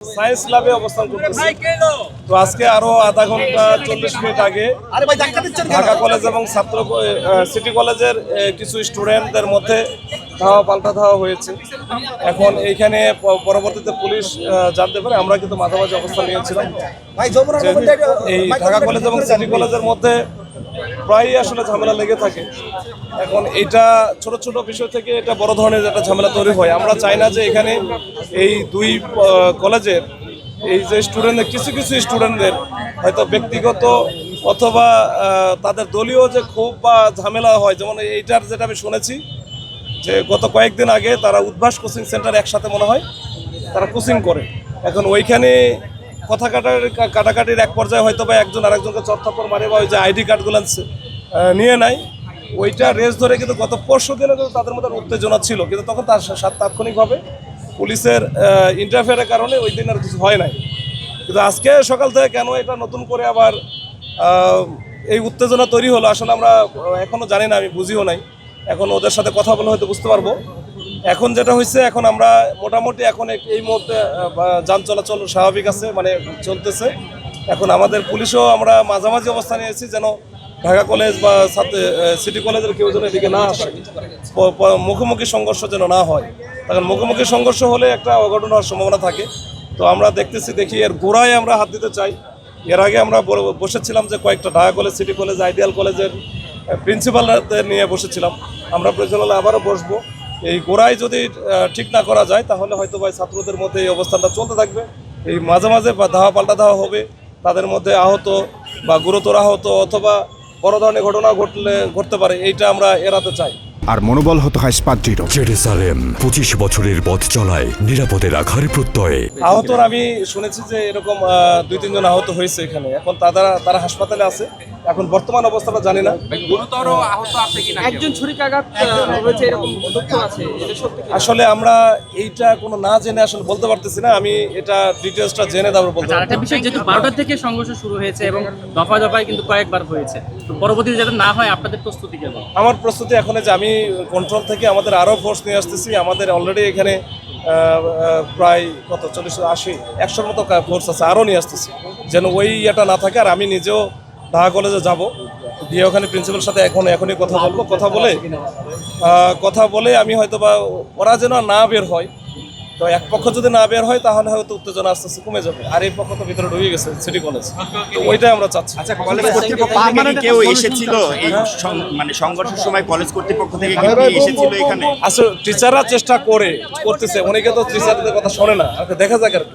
Science ল্যাবে অবস্থান করতেছি। তো আজকে আরো আধা ঘন্টা 40 মিনিট আগে ঢাকা কলেজ এবং সিটি কলেজের কিছু স্টুডেন্টদের মধ্যে ধাওয়া পাল্টা ধাওয়া হয়েছে। এখন এইখানে পরবর্তীতে পুলিশ জানতে পারে, আমরা কিন্তু মাঝামাঝি অবস্থান নিয়েছিলাম। এই ঢাকা কলেজ এবং সিটি কলেজের মধ্যে প্রায়ই আসলে ঝামেলা লেগে থাকে। এখন এটা ছোট ছোট বিষয় থেকে এটা বড় ধরনের একটা ঝামেলা তৈরি হয়। আমরা চাই না যে এখানে এই দুই কলেজের এই যে স্টুডেন্টদের কিছু কিছু স্টুডেন্টদের হয়তো ব্যক্তিগত অথবা তাদের দলীয় যে ক্ষোভ বা ঝামেলা হয়, যেমন এইটার যেটা আমি শুনেছি যে গত কয়েকদিন আগে তারা উদ্ভাস কোচিং সেন্টার একসাথে মনে হয় তারা কোচিং করে। এখন ওইখানে কথা কাটাকাটির এক পর্যায়ে হয়তো বা একজন আরেকজনকে চড়থাপ্পড় মারে বা ওই যে আইডি কার্ডগুলো নিয়ে নেয়, ওইটা রেস ধরে কিন্তু গত পরশু দিনে কিন্তু তাদের মধ্যে উত্তেজনা ছিল, কিন্তু তখন তার তাৎক্ষণিকভাবে পুলিশের ইন্টারফেয়ারের কারণে ওই দিন আর কিছু হয় নাই। কিন্তু আজকে সকাল থেকে কেন এটা নতুন করে আবার এই উত্তেজনা তৈরি হলো আসলে আমরা এখনও জানি না, আমি বুঝিও নাই। এখন ওদের সাথে কথা বলে হয়তো বুঝতে পারবো। এখন যেটা হয়েছে, এখন আমরা মোটামুটি এখন এই মুহূর্তে যান চলাচল স্বাভাবিক আছে, মানে চলতেছে। এখন আমাদের পুলিশও আমরা মাঝামাঝি অবস্থানে আছি যেন ঢাকা কলেজ বা সিটি কলেজের কেউ যেন এদিকে না আসে, মুখোমুখি সংঘর্ষ যেন না হয়। কারণ মুখোমুখি সংঘর্ষ হলে একটা অঘটন হওয়ার সম্ভাবনা থাকে। তো আমরা দেখি এর গোড়ায় আমরা হাত দিতে চাই। এর আগে আমরা বসেছিলাম যে কয়েকটা Dhaka college, city college, ideal কলেজের প্রিন্সিপালদের নিয়ে বসেছিলাম। আমরা প্রয়োজন হলে আবারও বসবো। এই গোড়ায় যদি ঠিক না করা যায় তাহলে হয়তো বা ছাত্রদের মধ্যে এই অবস্থানটা চলতে থাকবে। এই মাঝে মাঝে বা ধাওয়া পাল্টা ধাওয়া হবে, তাদের মধ্যে আহত বা গুরুতর আহত অথবা বড় ধরনের ঘটনা ঘটতে পারে, এইটা আমরা এড়াতে চাই। আর মনোবল হতে হয় স্পাত-দৃঢ়। জেরুজালেম 25 বছরের পথ চলায় নিরাপদে রাখার প্রত্যয়ে। আহতর আমি শুনেছি যে এরকম 2-3 জন আহত হয়েছে এখানে। এখন তারা হাসপাতালে আছে। এখন বর্তমান অবস্থাটা জানি না। গুরুতর আহত আছে কিনা, একজন ছুরিকাঘাত হয়েছে এরকম তথ্য আছে, এটা সত্যি কিনা? আসলে আমরা এইটা কোনো না জেনে আসলে বলতে পারতেছি না। আমি এটা ডিটেইলসটা জেনে তারপর বলতে পারবো। একটা বিষয়, যেহেতু 12টা থেকে সংঘর্ষ শুরু হয়েছে এবং দফায় দফায় কিন্তু কয়েকবার হয়েছে, তো পরবর্তীতে যাতে না হয় আপনাদের প্রস্তুতি কেমন? আমার প্রস্তুতি এখন যে আমি কন্ট্রোল থেকে আমাদের আরও ফোর্স নিয়ে আসতেছি। আমাদের অলরেডি এখানে প্রায় 40-80-100 মতো ফোর্স আছে, আরও নিয়ে আসতেছি যেন ওই ইয়েটা না থাকে। আর আমি নিজেও ঢাকা কলেজে যাব, গিয়ে ওখানে প্রিন্সিপালের সাথে এখনই কথা বলবো। কথা বলে আমি হয়তো বা ওরা যেন না বের হয়। তো এক পক্ষ যদি না বের হয় তাহলে হয়তো উত্তেজনা আস্তে আস্তে কমে যাবে। আর এই পক্ষ তো ভিতরে ঢুকে গেছে সিটি কলেজ, তো ওইটাই আমরা চাচ্ছি। আচ্ছা, কলেজ কর্তৃপক্ষ থেকে কেউ এসেছিল এই মানে সংঘর্ষের সময়? কলেজ কর্তৃপক্ষ থেকে কেউ এসেছিল এখানে? আসলে টিচাররা চেষ্টা করতেছে, অনেকে তো টিচারদের কথা শোনে না। দেখা যাক আর কি।